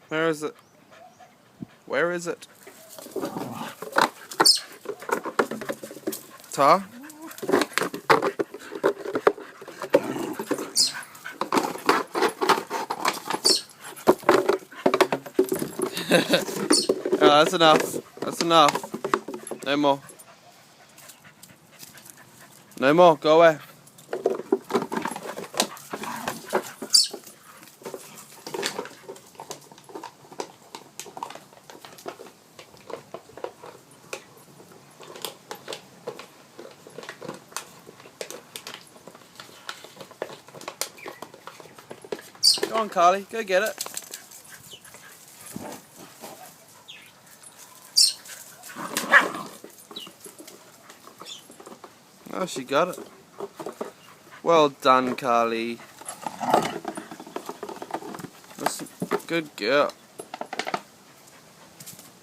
Where is it? Where is it? Tar? That's enough. That's enough. No more. No more. Go away. Go on, Carly. Go get it. Oh, she got it. Well done, Carly. That's a good girl.